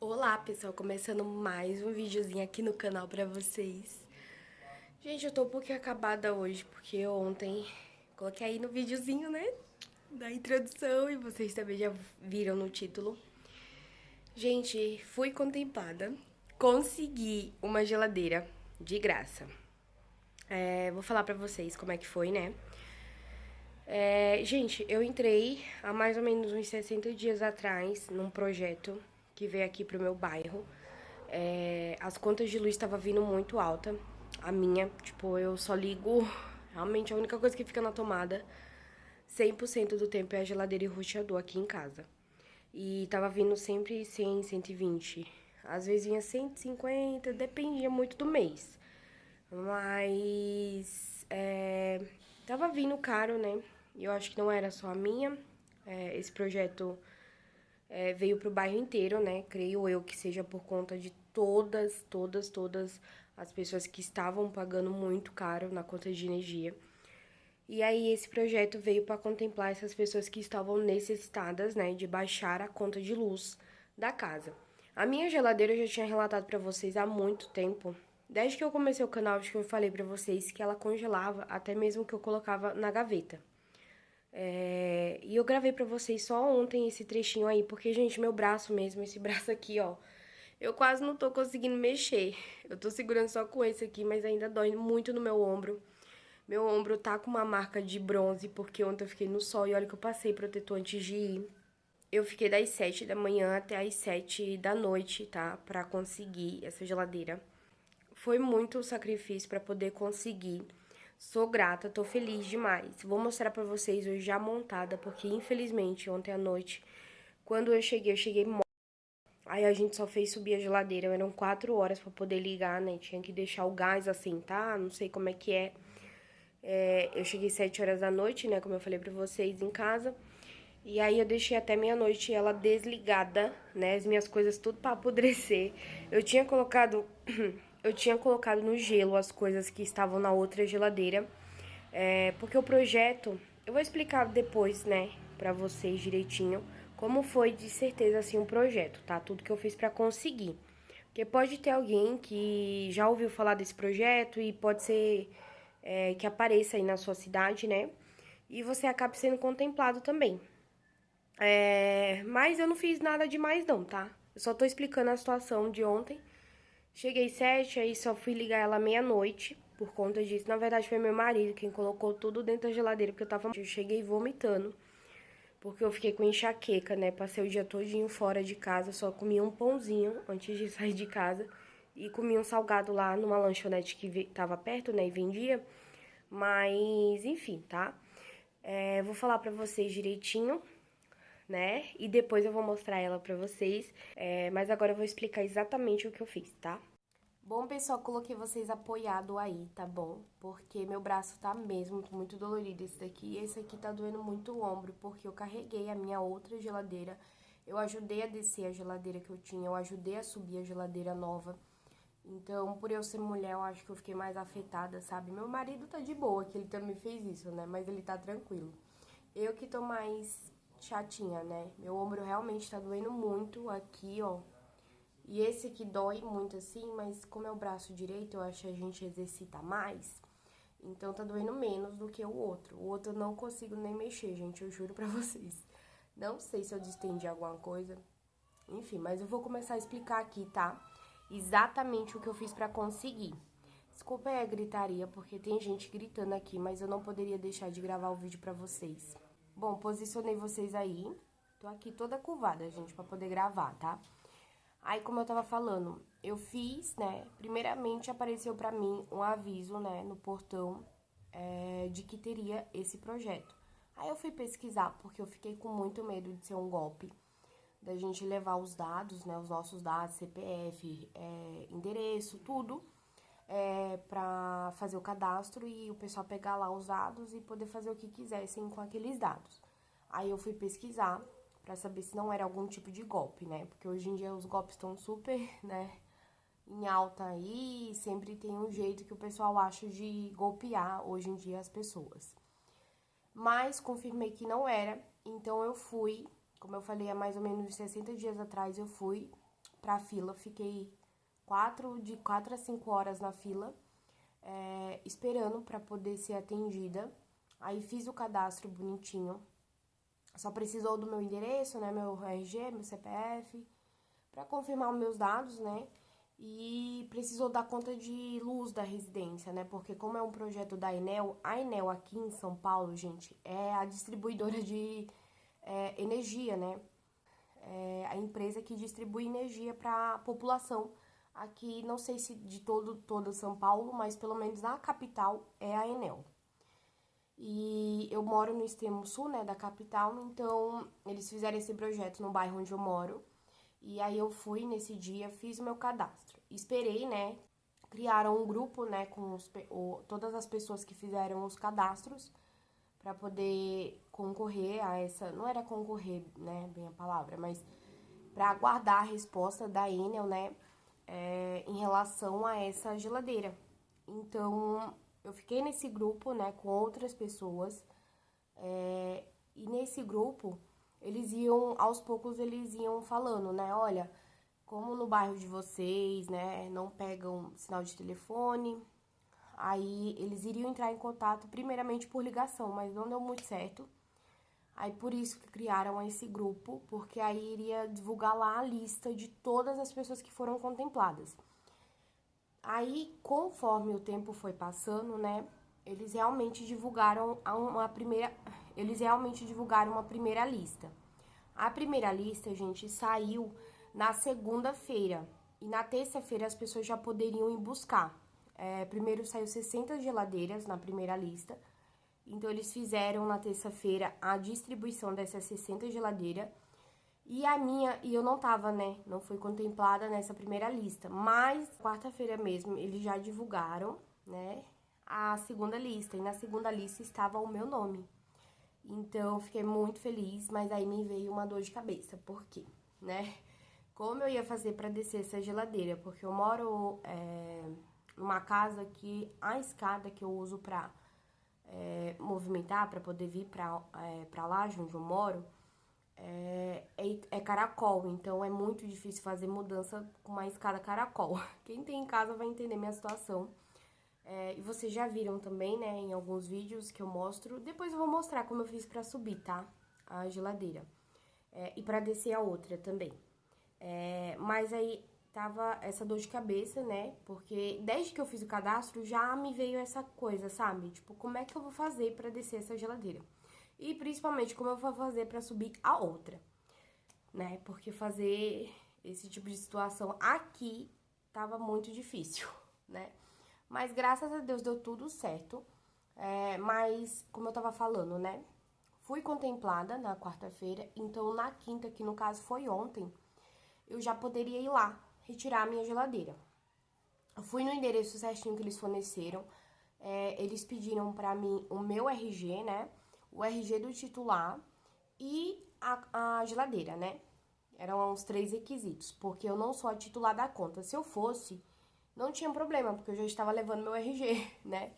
Olá, pessoal, começando mais um videozinho aqui no canal pra vocês. Gente, eu tô um pouquinho acabada hoje, porque ontem coloquei aí no videozinho, né, da introdução, e vocês também já viram no título. Gente, fui contemplada, consegui uma geladeira de graça. Vou falar pra vocês como é que foi, né? Gente, eu entrei há mais ou menos uns 60 dias atrás num projeto que veio aqui pro meu bairro. As contas de luz estavam vindo muito alta. A minha, tipo, eu só ligo. Realmente a única coisa que fica na tomada 100% do tempo é a geladeira e o roteador aqui em casa. E tava vindo sempre 100, 120. Às vezes vinha 150, dependia muito do mês. Mas tava vindo caro, né? E eu acho que não era só a minha. Esse projeto veio pro bairro inteiro, né? Creio eu que seja por conta de todas as pessoas que estavam pagando muito caro na conta de energia. E aí esse projeto veio para contemplar essas pessoas que estavam necessitadas, né, de baixar a conta de luz da casa. A minha geladeira eu já tinha relatado para vocês há muito tempo. Desde que eu comecei o canal, acho que eu falei para vocês que ela congelava até mesmo que eu colocava na gaveta. E eu gravei pra vocês só ontem esse trechinho aí, porque, gente, meu braço mesmo, esse braço aqui, ó, eu quase não tô conseguindo mexer. Eu tô segurando só com esse aqui, mas ainda dói muito no meu ombro. Meu ombro tá com uma marca de bronze, porque ontem eu fiquei no sol e olha que eu passei protetor antes de ir. Eu fiquei das 7 da manhã até as 7 da noite, tá? Pra conseguir essa geladeira. Foi muito sacrifício pra poder conseguir. Sou grata, tô feliz demais. Vou mostrar pra vocês hoje já montada, porque infelizmente ontem à noite, quando eu cheguei morta. Aí a gente só fez subir a geladeira, eram 4 horas pra poder ligar, né? Tinha que deixar o gás assim, tá? Não sei como é que é. Eu cheguei 7 horas da noite, né? Como eu falei pra vocês, em casa. E aí eu deixei até meia-noite ela desligada, né? As minhas coisas tudo pra apodrecer. Eu tinha colocado eu tinha colocado no gelo as coisas que estavam na outra geladeira. Porque o projeto, eu vou explicar depois, né, pra vocês direitinho como foi de certeza assim o projeto, tá? Tudo que eu fiz pra conseguir. Porque pode ter alguém que já ouviu falar desse projeto e pode ser que apareça aí na sua cidade, né? E você acabe sendo contemplado também. Mas eu não fiz nada demais não, tá? Eu só tô explicando a situação de ontem. Cheguei 7, aí só fui ligar ela meia-noite por conta disso. Na verdade, foi meu marido quem colocou tudo dentro da geladeira, porque eu cheguei vomitando, porque eu fiquei com enxaqueca, né? Passei o dia todinho fora de casa, só comia um pãozinho antes de sair de casa e comia um salgado lá numa lanchonete que tava perto, né? E vendia. Mas, enfim, tá? Vou falar pra vocês direitinho, né? E depois eu vou mostrar ela pra vocês. Mas agora eu vou explicar exatamente o que eu fiz, tá? Bom, pessoal, coloquei vocês apoiado aí, tá bom? Porque meu braço tá mesmo muito dolorido esse daqui. E esse aqui tá doendo muito o ombro, porque eu carreguei a minha outra geladeira. Eu ajudei a descer a geladeira que eu tinha, eu ajudei a subir a geladeira nova. Então, por eu ser mulher, eu acho que eu fiquei mais afetada, sabe? Meu marido tá de boa, que ele também fez isso, né? Mas ele tá tranquilo. Eu que tô mais chatinha, né? Meu ombro realmente tá doendo muito aqui, ó. E esse aqui dói muito assim, mas como é o braço direito, eu acho que a gente exercita mais. Então tá doendo menos do que o outro. O outro eu não consigo nem mexer, gente, eu juro pra vocês. Não sei se eu distendi alguma coisa. Enfim, mas eu vou começar a explicar aqui, tá? Exatamente o que eu fiz pra conseguir. Desculpa aí a gritaria, porque tem gente gritando aqui, mas eu não poderia deixar de gravar o vídeo pra vocês. Bom, posicionei vocês aí. Tô aqui toda curvada, gente, pra poder gravar, tá? Aí, como eu tava falando, eu fiz, né? Primeiramente apareceu pra mim um aviso, né, no portão, de que teria esse projeto. Aí eu fui pesquisar, porque eu fiquei com muito medo de ser um golpe, da gente levar os dados, né, os nossos dados, CPF, endereço, tudo, pra fazer o cadastro e o pessoal pegar lá os dados e poder fazer o que quisessem com aqueles dados. Aí eu fui pesquisar pra saber se não era algum tipo de golpe, né? Porque hoje em dia os golpes estão super, né, em alta aí, sempre tem um jeito que o pessoal acha de golpear hoje em dia as pessoas. Mas confirmei que não era, então eu fui, como eu falei, há mais ou menos 60 dias atrás eu fui pra fila, fiquei 4 a 5 horas na fila, esperando pra poder ser atendida. Aí fiz o cadastro bonitinho, só precisou do meu endereço, né, meu RG, meu CPF, pra confirmar os meus dados, né, e precisou da conta de luz da residência, né, porque como é um projeto da Enel, a Enel aqui em São Paulo, gente, é a distribuidora de energia, né, é a empresa que distribui energia para a população aqui, não sei se de todo São Paulo, mas pelo menos na capital é a Enel. E eu moro no extremo sul, né, da capital, então eles fizeram esse projeto no bairro onde eu moro. E aí eu fui nesse dia, fiz o meu cadastro. Esperei, né, criaram um grupo, né, com todas as pessoas que fizeram os cadastros para poder concorrer a essa, não era concorrer, né, bem a palavra, mas para aguardar a resposta da Enel, né, em relação a essa geladeira. Então, eu fiquei nesse grupo, né, com outras pessoas, e nesse grupo, aos poucos, eles iam falando, né, olha, como no bairro de vocês, né, não pegam sinal de telefone, aí eles iriam entrar em contato primeiramente por ligação, mas não deu muito certo. Aí por isso que criaram esse grupo, porque aí iria divulgar lá a lista de todas as pessoas que foram contempladas. Aí, conforme o tempo foi passando, né, eles realmente divulgaram uma primeira lista. A primeira lista, gente, saiu na segunda-feira. E na terça-feira as pessoas já poderiam ir buscar. Primeiro saiu 60 geladeiras na primeira lista. Então, eles fizeram na terça-feira a distribuição dessas 60 geladeiras. E eu não tava, né? Não fui contemplada nessa primeira lista. Mas, quarta-feira mesmo, eles já divulgaram, né? A segunda lista. E na segunda lista estava o meu nome. Então, fiquei muito feliz, mas aí me veio uma dor de cabeça. Por quê? Né? Como eu ia fazer para descer essa geladeira? Porque eu moro numa casa que a escada que eu uso para movimentar, para poder vir para lá, onde eu moro, é caracol. Então, é muito difícil fazer mudança com uma escada caracol. Quem tem em casa vai entender minha situação. E vocês já viram também, né, em alguns vídeos que eu mostro. Depois eu vou mostrar como eu fiz pra subir, tá? A geladeira. E pra descer a outra também. Mas aí tava essa dor de cabeça, né? Porque desde que eu fiz o cadastro já me veio essa coisa, sabe? Tipo, como é que eu vou fazer pra descer essa geladeira? E principalmente como eu vou fazer pra subir a outra, né? Porque fazer esse tipo de situação aqui tava muito difícil, né? Mas graças a Deus deu tudo certo. Mas, como eu tava falando, né? Fui contemplada na quarta-feira, então na quinta, que no caso foi ontem, eu já poderia ir lá retirar a minha geladeira. Eu fui no endereço certinho que eles forneceram. Eles pediram pra mim o meu RG, né? O RG do titular e a geladeira, né? Eram os 3 requisitos, porque eu não sou a titular da conta. Se eu fosse, não tinha problema, porque eu já estava levando meu RG, né?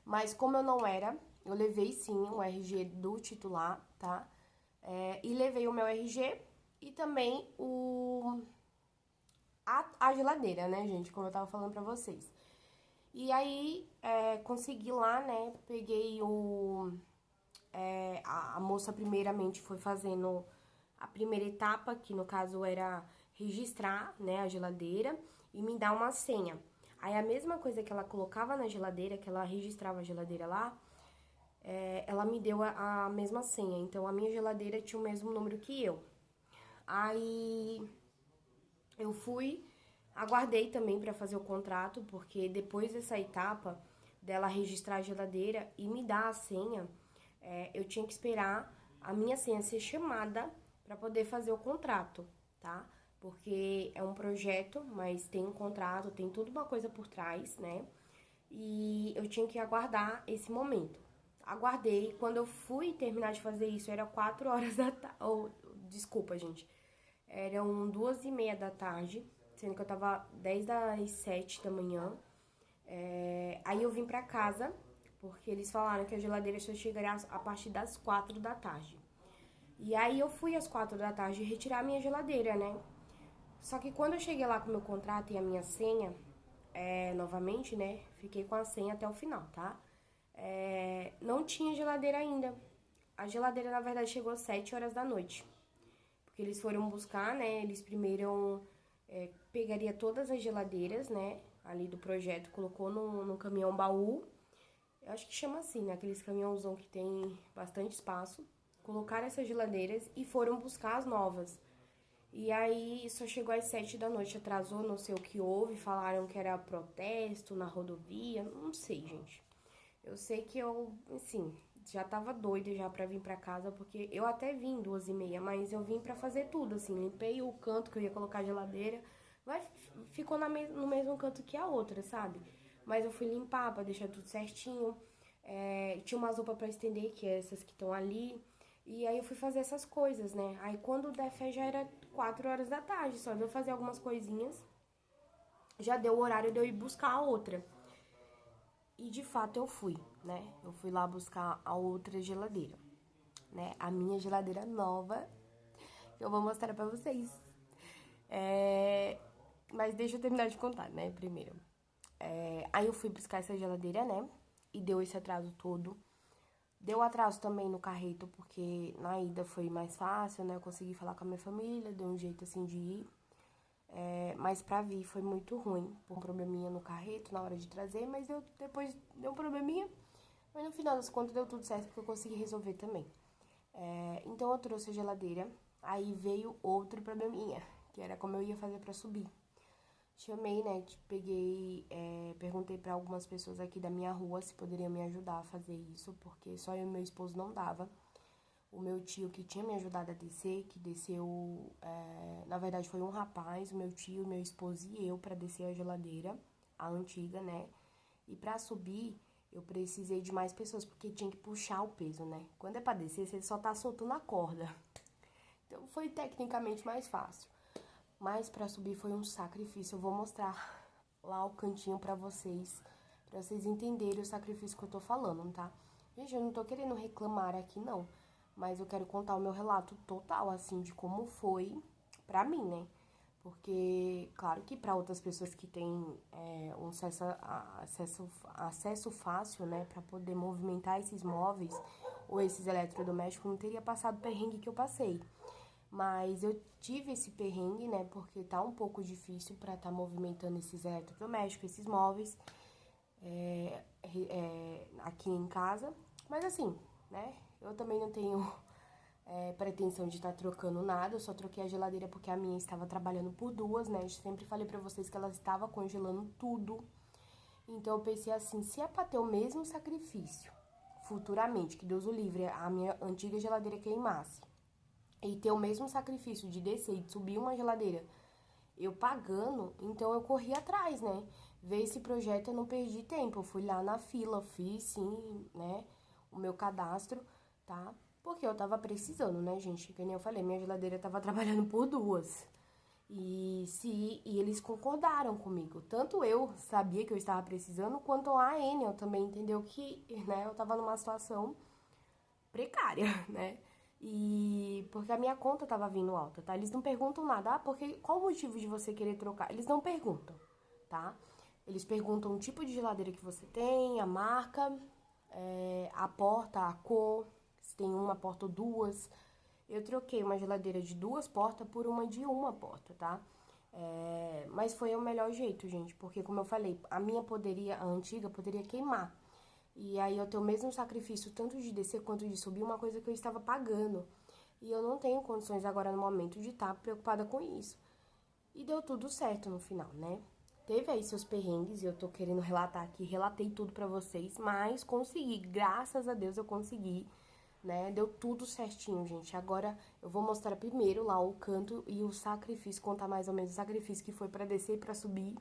Mas como eu não era, eu levei sim o RG do titular, tá? E levei o meu RG e também a geladeira, né, gente? Como eu tava falando pra vocês. E aí, consegui lá, né? Peguei a moça primeiramente foi fazendo a primeira etapa, que no caso era registrar, né, a geladeira e me dar uma senha. Aí a mesma coisa que ela colocava na geladeira, que ela registrava a geladeira lá, ela me deu a mesma senha. Então a minha geladeira tinha o mesmo número que eu. Aí eu fui, aguardei também para fazer o contrato, porque depois dessa etapa dela registrar a geladeira e me dar a senha, eu tinha que esperar a minha senha ser chamada para poder fazer o contrato, tá? Porque é um projeto, mas tem um contrato, tem tudo uma coisa por trás, né? E eu tinha que aguardar esse momento. Aguardei, quando eu fui terminar de fazer isso, era 4 horas da tarde, desculpa, gente, eram 2h30 da tarde, sendo que eu tava 10 das 7 da manhã. Aí eu vim pra casa, porque eles falaram que a geladeira só chegaria a partir das 4 da tarde. E aí eu fui às 4 da tarde retirar a minha geladeira, né? Só que quando eu cheguei lá com o meu contrato e a minha senha, novamente, né? Fiquei com a senha até o final, tá? Não tinha geladeira ainda. A geladeira, na verdade, chegou às 7 horas da noite. Porque eles foram buscar, né? Eles primeiro pegaria todas as geladeiras, né? Ali do projeto, colocou no caminhão baú. Eu acho que chama assim, né? Aqueles caminhãozão que tem bastante espaço. Colocaram essas geladeiras e foram buscar as novas. E aí só chegou às 7 da noite, atrasou, não sei o que houve, falaram que era protesto na rodovia, não sei, gente. Eu sei que eu, assim, já tava doida já pra vir pra casa, porque eu até vim 2h30, mas eu vim pra fazer tudo, assim, limpei o canto que eu ia colocar a geladeira, mas ficou no mesmo canto que a outra, sabe? Mas eu fui limpar pra deixar tudo certinho, tinha umas roupas pra estender, que é essas que estão ali, e aí eu fui fazer essas coisas, né? Aí quando der fé já era 4 horas da tarde, só deu fazer algumas coisinhas, já deu o horário de eu ir buscar a outra. E de fato eu fui, né? Eu fui lá buscar a outra geladeira, né? A minha geladeira nova, que eu vou mostrar pra vocês. Mas deixa eu terminar de contar, né? Primeiro. Aí eu fui buscar essa geladeira, né? E deu esse atraso todo. Deu atraso também no carreto, porque na ida foi mais fácil, né? Eu consegui falar com a minha família, deu um jeito assim de ir. Mas pra vir foi muito ruim, por um probleminha no carreto na hora de trazer, mas depois deu um probleminha. Mas no final das contas deu tudo certo, porque eu consegui resolver também. Então eu trouxe a geladeira, aí veio outro probleminha, que era como eu ia fazer pra subir. Chamei, né, peguei, perguntei pra algumas pessoas aqui da minha rua se poderiam me ajudar a fazer isso, porque só eu e meu esposo não dava. O meu tio que tinha me ajudado a descer, que desceu, na verdade foi um rapaz, o meu tio, meu esposo e eu pra descer a geladeira, a antiga, né? E pra subir, eu precisei de mais pessoas, porque tinha que puxar o peso, né? Quando é pra descer, você só tá soltando a corda. Então foi tecnicamente mais fácil. Mas pra subir foi um sacrifício. Eu vou mostrar lá o cantinho pra vocês entenderem o sacrifício que eu tô falando, tá? Gente, eu não tô querendo reclamar aqui, não. Mas eu quero contar o meu relato total, assim, de como foi pra mim, né? Porque, claro que para outras pessoas que têm um acesso fácil, né, para poder movimentar esses móveis ou esses eletrodomésticos, não teria passado o perrengue que eu passei. Mas eu tive esse perrengue, né, porque tá um pouco difícil para estar movimentando esses eletrodomésticos, esses móveis aqui em casa. Mas assim, né, eu também não tenho pretensão de estar trocando nada, eu só troquei a geladeira porque a minha estava trabalhando por duas, né? Eu sempre falei pra vocês que ela estava congelando tudo. Então eu pensei assim, se é pra ter o mesmo sacrifício futuramente, que Deus o livre, a minha antiga geladeira queimasse, e ter o mesmo sacrifício de descer e de subir uma geladeira, eu pagando, então eu corri atrás, né? Ver esse projeto eu não perdi tempo, eu fui lá na fila, fiz sim, né, o meu cadastro, tá? Porque eu tava precisando, né, gente? Que nem eu falei, minha geladeira tava trabalhando por duas. E eles concordaram comigo. Tanto eu sabia que eu estava precisando, quanto a Enel também entendeu que, né, eu tava numa situação precária, né? E porque a minha conta tava vindo alta, tá? Eles não perguntam nada, porque qual o motivo de você querer trocar? Eles não perguntam, tá? Eles perguntam o tipo de geladeira que você tem, a marca, a porta, a cor, se tem uma porta ou duas. Eu troquei uma geladeira de duas portas por uma de uma porta, tá? Mas foi o melhor jeito, gente, porque como eu falei, a antiga poderia queimar. E aí eu tenho o mesmo sacrifício, tanto de descer quanto de subir, uma coisa que eu estava pagando. E eu não tenho condições agora no momento de estar preocupada com isso. E deu tudo certo no final, né? Teve aí seus perrengues e eu tô querendo relatar aqui, relatei tudo pra vocês, mas consegui, graças a Deus eu consegui, né? Deu tudo certinho, gente. Agora eu vou mostrar primeiro lá o canto e o sacrifício, contar mais ou menos o sacrifício que foi pra descer e pra subir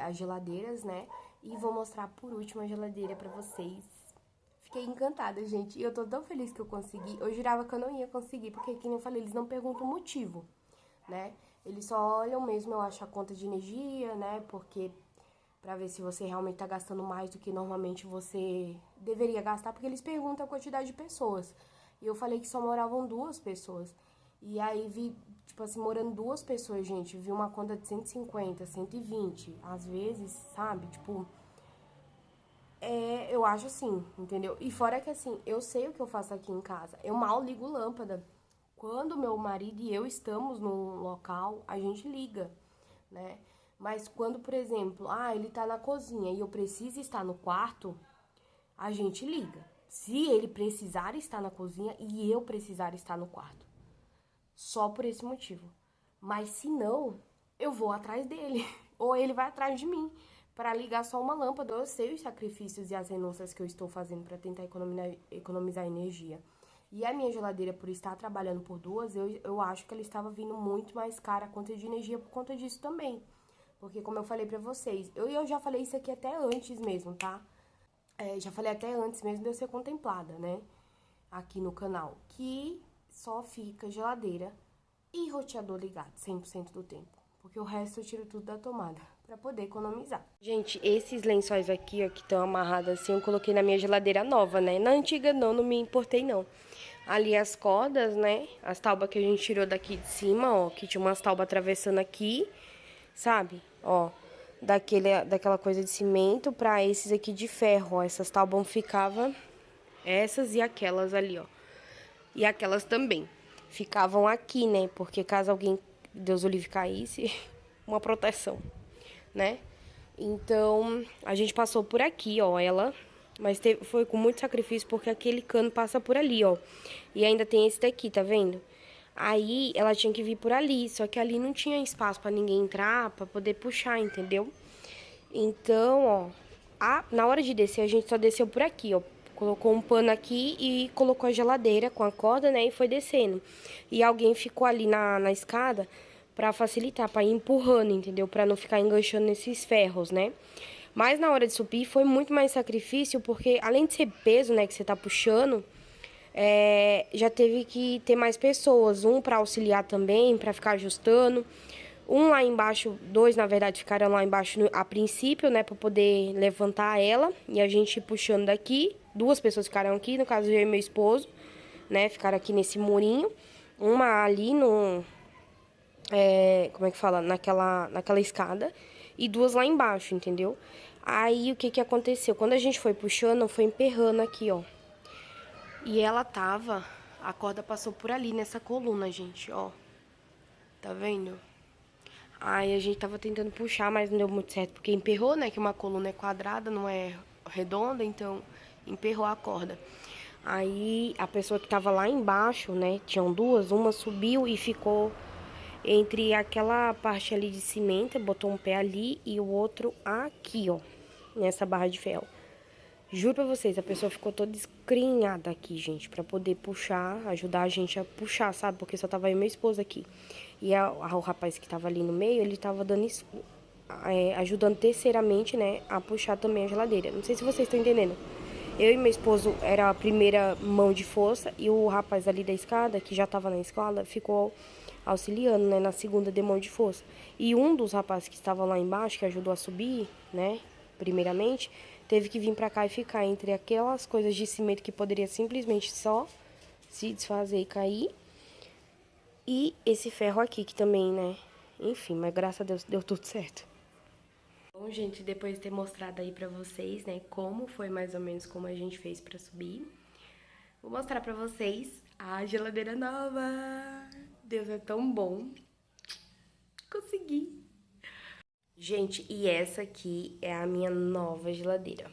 as geladeiras, né? E vou mostrar por último a geladeira pra vocês. Fiquei encantada, gente. E eu tô tão feliz que eu consegui. Eu jurava que eu não ia conseguir, porque, como eu falei, eles não perguntam o motivo, né? Eles só olham mesmo, eu acho, a conta de energia, né? Porque pra ver se você realmente tá gastando mais do que normalmente você deveria gastar, porque eles perguntam a quantidade de pessoas. E eu falei que só moravam duas pessoas. E aí tipo assim, morando duas pessoas, gente, vi uma conta de 150, 120, às vezes, sabe? Tipo, eu acho assim, entendeu? E fora que assim, eu sei o que eu faço aqui em casa. Eu mal ligo lâmpada. Quando meu marido e eu estamos num local, a gente liga, né? Mas quando, por exemplo, ele tá na cozinha e eu preciso estar no quarto, a gente liga. Se ele precisar estar na cozinha e eu precisar estar no quarto. Só por esse motivo. Mas se não, eu vou atrás dele. Ou ele vai atrás de mim para ligar só uma lâmpada. Eu sei os sacrifícios e as renúncias que eu estou fazendo para tentar economizar energia. E a minha geladeira, por estar trabalhando por duas, eu acho que ela estava vindo muito mais cara a conta de energia por conta disso também. Porque, como eu falei pra vocês, eu já falei isso aqui até antes mesmo, tá? Já falei até antes mesmo de eu ser contemplada, né? Aqui no canal. Que só fica geladeira e roteador ligado 100% do tempo. Porque o resto eu tiro tudo da tomada pra poder economizar. Gente, esses lençóis aqui, ó, que estão amarrados assim, eu coloquei na minha geladeira nova, né? Na antiga não me importei não. Ali as cordas, né? As taubas que a gente tirou daqui de cima, ó, que tinha umas taubas atravessando aqui, sabe? Ó, daquela coisa de cimento pra esses aqui de ferro, ó. Essas taubas ficavam, essas e aquelas ali, ó. E aquelas também ficavam aqui, né? Porque caso alguém, Deus o livre, caísse, uma proteção, né? Então, a gente passou por aqui, ó, mas foi com muito sacrifício porque aquele cano passa por ali, ó. E ainda tem esse daqui, tá vendo? Aí ela tinha que vir por ali, só que ali não tinha espaço pra ninguém entrar, pra poder puxar, entendeu? Então, ó, na hora de descer, a gente só desceu por aqui, ó. Colocou um pano aqui e colocou a geladeira com a corda, né? E foi descendo. E alguém ficou ali na escada pra facilitar, pra ir empurrando, entendeu? Pra não ficar enganchando nesses ferros, né? Mas na hora de subir foi muito mais sacrifício, porque além de ser peso, né, que você tá puxando, já teve que ter mais pessoas. Um pra auxiliar também, pra ficar ajustando. Um lá embaixo, dois na verdade ficaram lá embaixo a princípio, né, pra poder levantar ela. E a gente puxando daqui. Duas pessoas ficaram aqui, no caso eu e meu esposo, né, ficaram aqui nesse murinho. Uma ali no, como é que fala? Naquela escada. E duas lá embaixo, entendeu? Aí o que que aconteceu? Quando a gente foi puxando, foi emperrando aqui, ó. E a corda passou por ali nessa coluna, gente, ó. Tá vendo? Aí a gente tava tentando puxar, mas não deu muito certo, porque emperrou, né? Que uma coluna é quadrada, não é redonda, então emperrou a corda. Aí a pessoa que tava lá embaixo, né? Tinham duas, uma subiu e ficou entre aquela parte ali de cimento, botou um pé ali e o outro aqui, ó, nessa barra de ferro. Juro pra vocês, a pessoa ficou toda escrinhada aqui, gente, pra poder puxar, ajudar a gente a puxar, sabe? Porque só tava eu e meu esposo aqui. E o rapaz que tava ali no meio, ele tava dando isso, ajudando terceiramente, né, a puxar também a geladeira. Não sei se vocês estão entendendo. Eu e meu esposo era a primeira mão de força e o rapaz ali da escada, que já tava na escala, ficou auxiliando, né, na segunda de mão de força. E um dos rapazes que estava lá embaixo, que ajudou a subir, né, primeiramente, teve que vir pra cá e ficar entre aquelas coisas de cimento que poderia simplesmente só se desfazer e cair. E esse ferro aqui, que também, né, enfim, mas graças a Deus deu tudo certo. Bom, gente, depois de ter mostrado aí pra vocês, né, como foi mais ou menos como a gente fez pra subir, vou mostrar pra vocês a geladeira nova. Deus é tão bom. Consegui. Gente, e essa aqui é a minha nova geladeira.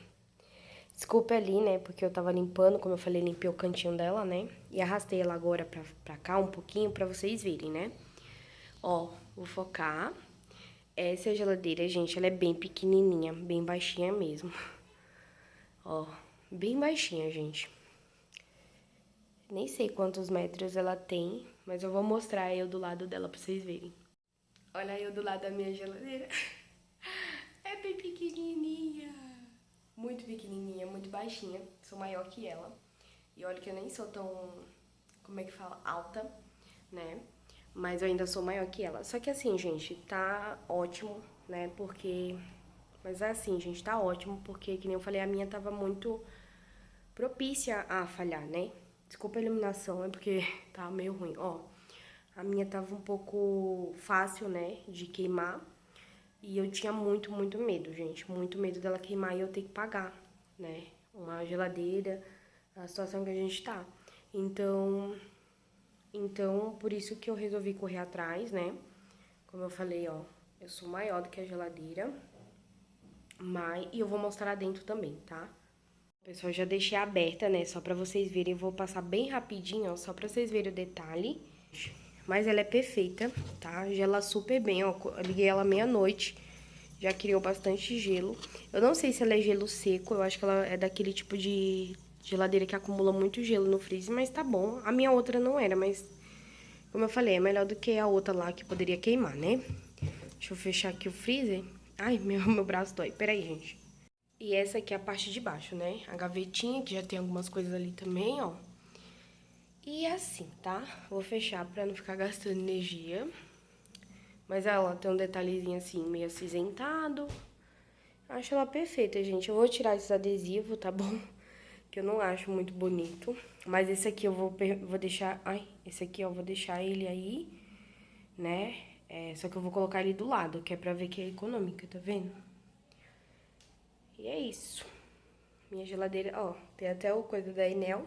Desculpa ali, né, porque eu tava limpando, como eu falei, limpei o cantinho dela, né, e arrastei ela agora pra cá um pouquinho pra vocês verem, né. Ó, vou focar. Essa é a geladeira, gente, ela é bem pequenininha, bem baixinha mesmo. Ó, bem baixinha, gente. Nem sei quantos metros ela tem, mas eu vou mostrar eu do lado dela pra vocês verem. Olha eu do lado da minha geladeira. É bem pequenininha. Muito pequenininha, muito baixinha. Sou maior que ela. E olha que eu nem sou tão, como é que fala, alta, né? Mas eu ainda sou maior que ela. Só que assim, gente, tá ótimo, né? Porque... Mas é assim, gente, tá ótimo. Porque, que nem eu falei, a minha tava muito propícia a falhar, né? Desculpa a iluminação, é porque tá meio ruim. Ó, A minha tava um pouco fácil, né, de queimar. E eu tinha muito, muito medo, gente. Muito medo dela queimar e eu ter que pagar, né? Uma geladeira, a situação que a gente tá. Então, por isso que eu resolvi correr atrás, né? Como eu falei, ó, eu sou maior do que a geladeira. E eu vou mostrar dentro também, tá? Pessoal, já deixei aberta, né? Só pra vocês verem. Eu vou passar bem rapidinho, ó, só pra vocês verem o detalhe. Mas ela é perfeita, tá? Gela super bem, ó. Eu liguei ela meia-noite. Já criou bastante gelo. Eu não sei se ela é gelo seco. Eu acho que ela é daquele tipo de geladeira que acumula muito gelo no freezer. Mas tá bom. A minha outra não era, mas... Como eu falei, é melhor do que a outra lá que poderia queimar, né? Deixa eu fechar aqui o freezer. Ai, meu braço dói. Peraí, gente. E essa aqui é a parte de baixo, né? A gavetinha, que já tem algumas coisas ali também, ó. E assim, tá? Vou fechar pra não ficar gastando energia. Mas ela tem um detalhezinho assim, meio acinzentado. Acho ela perfeita, gente. Eu vou tirar esse adesivo, tá bom? Que eu não acho muito bonito. Mas esse aqui eu vou deixar... Ai, esse aqui eu vou deixar ele aí, né? Só que eu vou colocar ele do lado, que é pra ver que é econômica, tá vendo? E é isso. Minha geladeira, ó, tem até o coisa da Enel.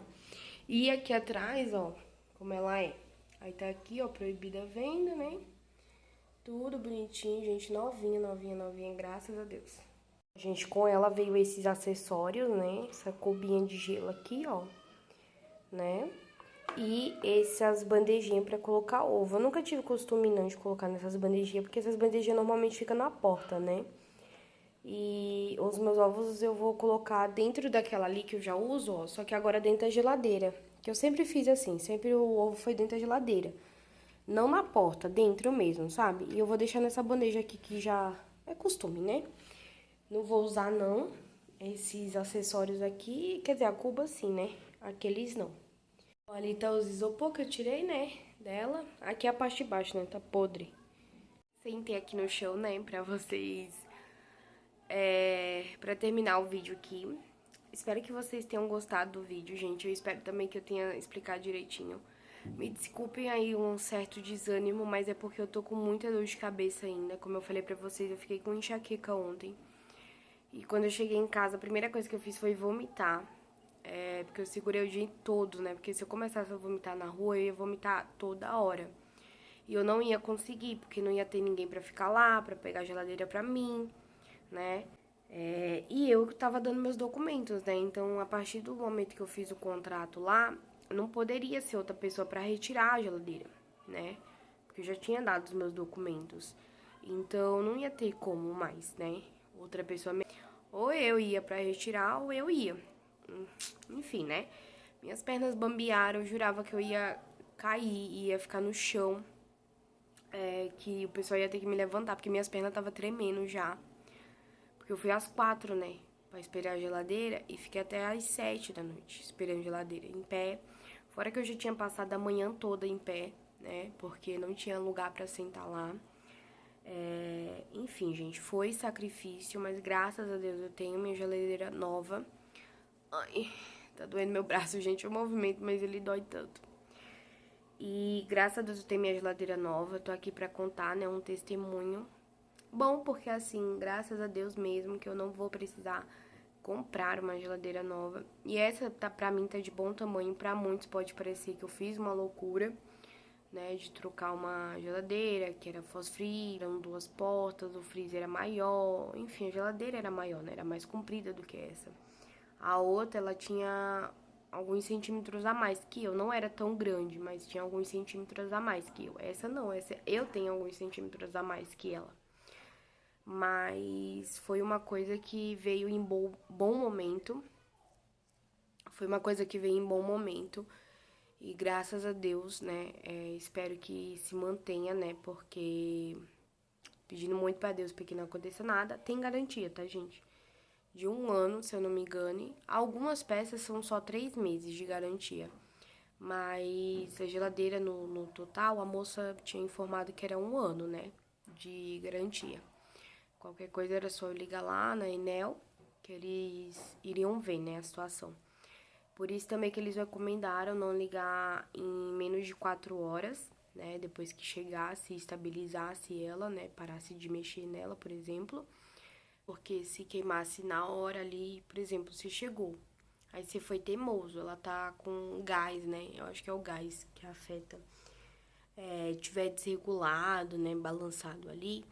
E aqui atrás, ó, como ela é. Aí tá aqui, ó, proibida a venda, né? Tudo bonitinho, gente, novinha, novinha, novinha, graças a Deus. Gente, com ela veio esses acessórios, né? Essa cubinha de gelo aqui, ó, né? E essas bandejinhas pra colocar ovo. Eu nunca tive costume não de colocar nessas bandejinhas, porque essas bandejinhas normalmente ficam na porta, né? E os meus ovos eu vou colocar dentro daquela ali que eu já uso, ó, só que agora dentro da geladeira. Que eu sempre fiz assim, sempre o ovo foi dentro da geladeira. Não na porta, dentro mesmo, sabe? E eu vou deixar nessa bandeja aqui que já é costume, né? Não vou usar, não, esses acessórios aqui. Quer dizer, a cuba sim, né? Aqueles não. Ali tá os isopor que eu tirei, né? Dela. Aqui é a parte de baixo, né? Tá podre. Sentei aqui no chão, né? Pra vocês... pra terminar o vídeo aqui. Espero que vocês tenham gostado do vídeo, gente. Eu espero também que eu tenha explicado direitinho. Me desculpem aí um certo desânimo, mas é porque eu tô com muita dor de cabeça ainda. Como eu falei pra vocês, eu fiquei com enxaqueca ontem. E quando eu cheguei em casa, a primeira coisa que eu fiz foi vomitar. Porque eu segurei o dia todo, né? Porque se eu começasse a vomitar na rua, eu ia vomitar toda hora. E eu não ia conseguir, porque não ia ter ninguém pra ficar lá, pra pegar a geladeira pra mim, né? E eu tava dando meus documentos, né? Então, a partir do momento que eu fiz o contrato lá, não poderia ser outra pessoa pra retirar a geladeira, né? Porque eu já tinha dado os meus documentos. Então, não ia ter como mais, né? Outra pessoa... Ou eu ia pra retirar, ou eu ia. Enfim, né? Minhas pernas bambearam, eu jurava que eu ia cair, ia ficar no chão. Que o pessoal ia ter que me levantar, porque minhas pernas estavam tremendo já. Porque eu fui às 4, né? Pra esperar a geladeira e fiquei até às 7 da noite esperando a geladeira em pé. Fora que eu já tinha passado a manhã toda em pé, né? Porque não tinha lugar pra sentar lá. Enfim, gente, foi sacrifício, mas graças a Deus eu tenho minha geladeira nova. Ai, tá doendo meu braço, gente, o movimento, mas ele dói tanto. E graças a Deus eu tenho minha geladeira nova, eu tô aqui pra contar, né, um testemunho. Bom, porque assim, graças a Deus mesmo, que eu não vou precisar comprar uma geladeira nova. E essa, pra mim, tá de bom tamanho. Pra muitos pode parecer que eu fiz uma loucura, né, de trocar uma geladeira, que era fosfree, eram 2 portas, o freezer era maior. Enfim, a geladeira era maior, né, era mais comprida do que essa. A outra, ela tinha alguns centímetros a mais que eu. Não era tão grande, mas tinha alguns centímetros a mais que eu. Essa não, essa eu tenho alguns centímetros a mais que ela. Mas foi uma coisa que veio em bom momento. Foi uma coisa que veio em bom momento. E graças a Deus, né, espero que se mantenha, né, porque pedindo muito pra Deus pra que não aconteça nada. Tem garantia, tá, gente? De 1 ano, se eu não me engane. Algumas peças são só 3 meses de garantia. Mas a geladeira, no total, a moça tinha informado que era 1 ano, né, de garantia. Qualquer coisa era só eu ligar lá na Enel, que eles iriam ver, né, a situação. Por isso também que eles recomendaram não ligar em menos de 4 horas, né? Depois que chegasse, estabilizasse ela, né? Parasse de mexer nela, por exemplo. Porque se queimasse na hora ali, por exemplo, você chegou, aí você foi teimoso, ela tá com gás, né? Eu acho que é o gás que afeta. Tiver desregulado, né? Balançado ali,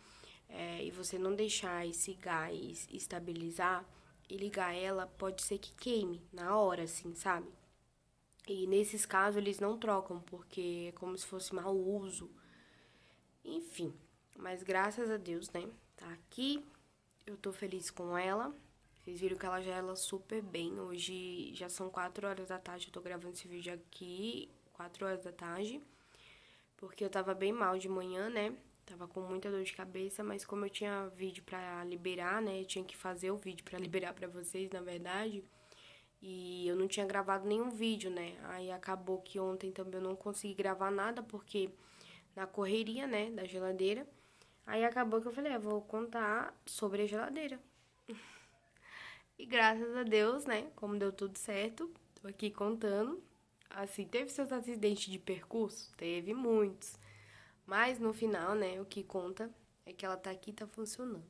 e você não deixar esse gás estabilizar e ligar ela, pode ser que queime na hora, assim, sabe? E nesses casos eles não trocam, porque é como se fosse mau uso. Enfim, mas graças a Deus, né? Tá aqui, eu tô feliz com ela. Vocês viram que ela já ela super bem. Hoje já são 4 horas da tarde, eu tô gravando esse vídeo aqui, 4 horas da tarde. Porque eu tava bem mal de manhã, né? Tava com muita dor de cabeça, mas como eu tinha vídeo pra liberar, né? Eu tinha que fazer o vídeo pra liberar pra vocês, na verdade. E eu não tinha gravado nenhum vídeo, né? Aí acabou que ontem também eu não consegui gravar nada, porque na correria, né, da geladeira. Aí acabou que eu falei, vou contar sobre a geladeira. E graças a Deus, né, como deu tudo certo, tô aqui contando. Assim, teve seus acidentes de percurso? Teve muitos. Mas no final, né, o que conta é que ela tá aqui e tá funcionando.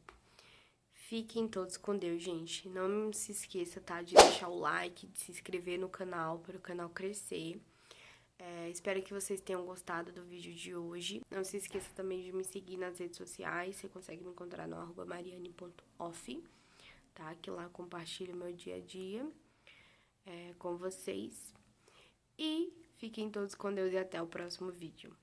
Fiquem todos com Deus, gente. Não se esqueça, tá, de deixar o like, de se inscrever no canal, para o canal crescer. Espero que vocês tenham gostado do vídeo de hoje. Não se esqueça também de me seguir nas redes sociais. Você consegue me encontrar no @mariane.off, tá? Que lá eu compartilho meu dia a dia com vocês. E fiquem todos com Deus e até o próximo vídeo.